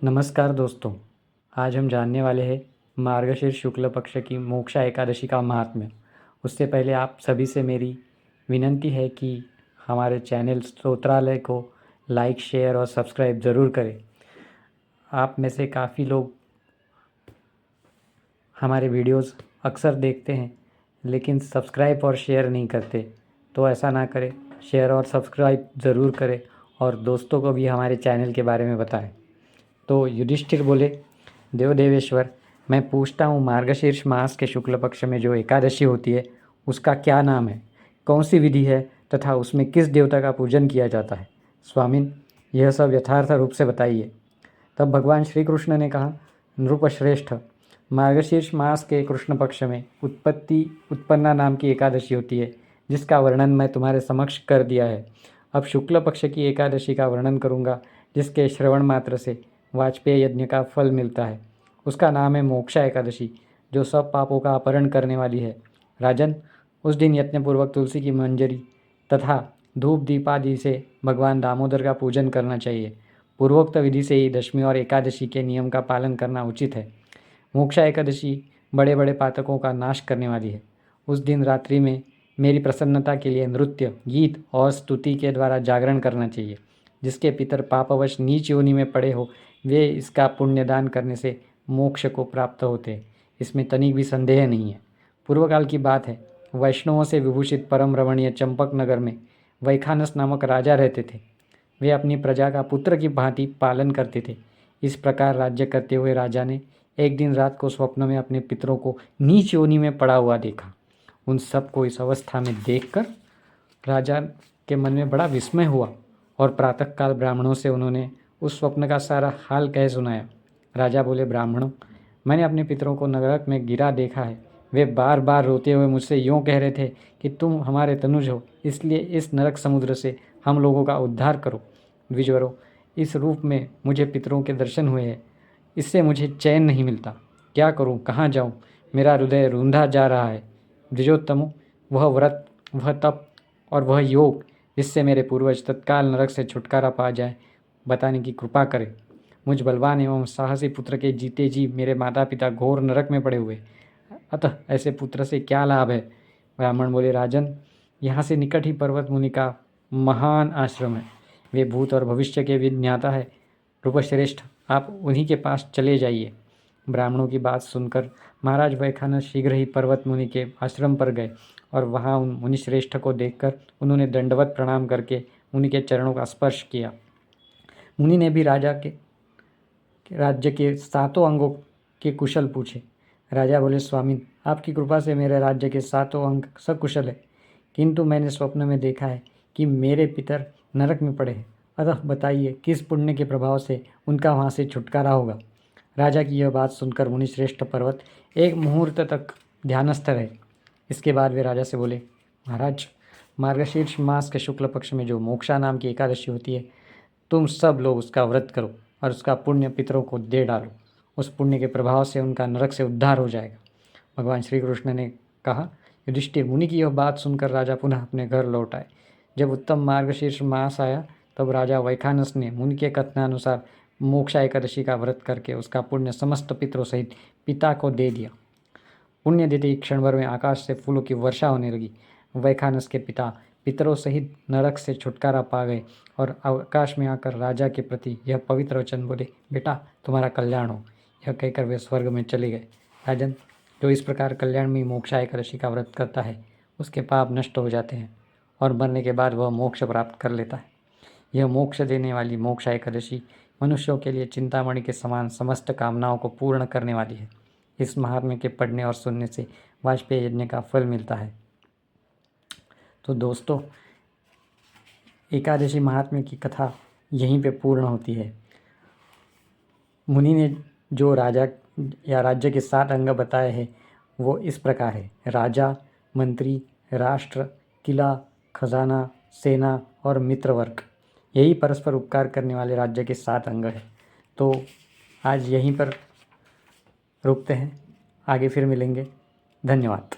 नमस्कार दोस्तों। आज हम जानने वाले हैं मार्गशीर्ष शुक्ल पक्ष की मोक्षा एकादशी का महात्म्य। उससे पहले आप सभी से मेरी विनंती है कि हमारे चैनल स्तोत्रालय को लाइक, शेयर और सब्सक्राइब ज़रूर करें। आप में से काफ़ी लोग हमारे वीडियोस अक्सर देखते हैं लेकिन सब्सक्राइब और शेयर नहीं करते, तो ऐसा ना करें। शेयर और सब्सक्राइब ज़रूर करें और दोस्तों को भी हमारे चैनल के बारे में बताएं। तो युधिष्ठिर बोले, देव देवेश्वर, मैं पूछता हूँ, मार्गशीर्ष मास के शुक्ल पक्ष में जो एकादशी होती है उसका क्या नाम है, कौन सी विधि है तथा उसमें किस देवता का पूजन किया जाता है? स्वामिन, यह सब यथार्थ रूप से बताइए। तब भगवान श्री कृष्ण ने कहा, नृपश्रेष्ठ, मार्गशीर्ष मास के कृष्ण पक्ष में उत्पन्ना नाम की एकादशी होती है, जिसका वर्णन मैं तुम्हारे समक्ष कर दिया है। अब शुक्ल पक्ष की एकादशी का वर्णन करूँगा, जिसके श्रवण मात्र से वाजपेय यज्ञ का फल मिलता है। उसका नाम है मोक्षा एकादशी, जो सब पापों का अपहरण करने वाली है। राजन, उस दिन यत्नपूर्वक तुलसी की मंजरी तथा धूप दीपादि से भगवान दामोदर का पूजन करना चाहिए। पूर्वोक्त विधि से ही दशमी और एकादशी के नियम का पालन करना उचित है। मोक्षा एकादशी बड़े बड़े पातकों का नाश करने वाली है। उस दिन रात्रि में मेरी प्रसन्नता के लिए नृत्य, गीत और स्तुति के द्वारा जागरण करना चाहिए। जिसके पितर पापवश नीच योनि में पड़े हो, वे इसका पुण्यदान करने से मोक्ष को प्राप्त होते हैं। इसमें तनिक भी संदेह नहीं है। पूर्व काल की बात है। वैष्णवों से विभूषित परम रमणीय चंपक नगर में वैखानस नामक राजा रहते थे। वे अपनी प्रजा का पुत्र की भांति पालन करते थे। इस प्रकार राज्य करते हुए राजा ने एक दिन रात को स्वप्न में अपने पितरों को नीच योनि में पड़ा हुआ देखा। उन सबको इस अवस्था में देखकर राजा के मन में बड़ा विस्मय हुआ और प्रातःकाल ब्राह्मणों से उन्होंने उस स्वप्न का सारा हाल कह सुनाया। राजा बोले, ब्राह्मणों, मैंने अपने पितरों को नरक में गिरा देखा है। वे बार बार रोते हुए मुझसे यूँ कह रहे थे कि तुम हमारे तनुज हो, इसलिए इस नरक समुद्र से हम लोगों का उद्धार करो। द्विजवरों, इस रूप में मुझे पितरों के दर्शन हुए हैं। इससे मुझे चैन नहीं मिलता। क्या करूं, कहाँ जाऊं? मेरा हृदय रूंधा जा रहा है। द्विजोत्तमों, वह व्रत, वह तप और वह योग जिससे मेरे पूर्वज तत्काल नरक से छुटकारा पा जाए, बताने की कृपा करें। मुझ बलवान एवं साहसी पुत्र के जीते जी मेरे माता पिता घोर नरक में पड़े हुए, अतः ऐसे पुत्र से क्या लाभ है? ब्राह्मण बोले, राजन, यहाँ से निकट ही पर्वत मुनि का महान आश्रम है। वे भूत और भविष्य के विज्ञाता है। रूपश्रेष्ठ, आप उन्हीं के पास चले जाइए। ब्राह्मणों की बात सुनकर महाराज वैखानस शीघ्र ही पर्वत मुनि के आश्रम पर गए और वहाँ उन मुनिश्रेष्ठ को देखकर उन्होंने दंडवत प्रणाम करके मुनि के चरणों का स्पर्श किया। मुनि ने भी राज्य के सातों अंगों के कुशल पूछे। राजा बोले, स्वामी, आपकी कृपा से मेरे राज्य के सातों अंग सकुशल है, किंतु मैंने स्वप्न में देखा है कि मेरे पितर नरक में पड़े हैं। अतः बताइए, किस पुण्य के प्रभाव से उनका वहाँ से छुटकारा होगा? राजा की यह बात सुनकर मुनिश्रेष्ठ पर्वत एक मुहूर्त तक ध्यानस्थ रहे। इसके बाद वे राजा से बोले, महाराज, मार्गशीर्ष मास के शुक्ल पक्ष में जो मोक्षा नाम की एकादशी होती है, तुम सब लोग उसका व्रत करो और उसका पुण्य पितरों को दे डालो। उस पुण्य के प्रभाव से उनका नरक से उद्धार हो जाएगा। भगवान श्री कृष्ण ने कहा, युधिष्ठिर, मुनि की यह बात सुनकर राजा पुनः अपने घर लौट आए। जब उत्तम मार्गशीर्ष मास आया तब राजा वैखानस ने मुनि के कथनानुसार मोक्षा एकादशी का व्रत करके उसका पुण्य समस्त पितरों सहित पिता को दे दिया। पुण्य देते ही क्षण भर में आकाश से फूलों की वर्षा होने लगी। वैखानस के पिता पितरों सहित नरक से छुटकारा पा गए और आकाश में आकर राजा के प्रति यह पवित्र वचन बोले, बेटा, तुम्हारा कल्याण हो। यह कहकर वे स्वर्ग में चले गए। राजन, जो इस प्रकार कल्याण में मोक्षा एकादशी का व्रत करता है, उसके पाप नष्ट हो जाते हैं और मरने के बाद वह मोक्ष प्राप्त कर लेता है। यह मोक्ष देने वाली मोक्षा एकादशी मनुष्यों के लिए चिंतामणि के समान समस्त कामनाओं को पूर्ण करने वाली है। इस महात्म्य के पढ़ने और सुनने से वाजपेय यज्ञ का फल मिलता है। तो दोस्तों, एकादशी महात्म्य की कथा यहीं पे पूर्ण होती है। मुनि ने जो राजा या राज्य के 7 अंग बताए हैं वो इस प्रकार है: राजा, मंत्री, राष्ट्र, किला, खजाना, सेना और मित्रवर्ग। यही परस्पर उपकार करने वाले राज्य के 7 अंग हैं। तो आज यहीं पर रुकते हैं, आगे फिर मिलेंगे। धन्यवाद।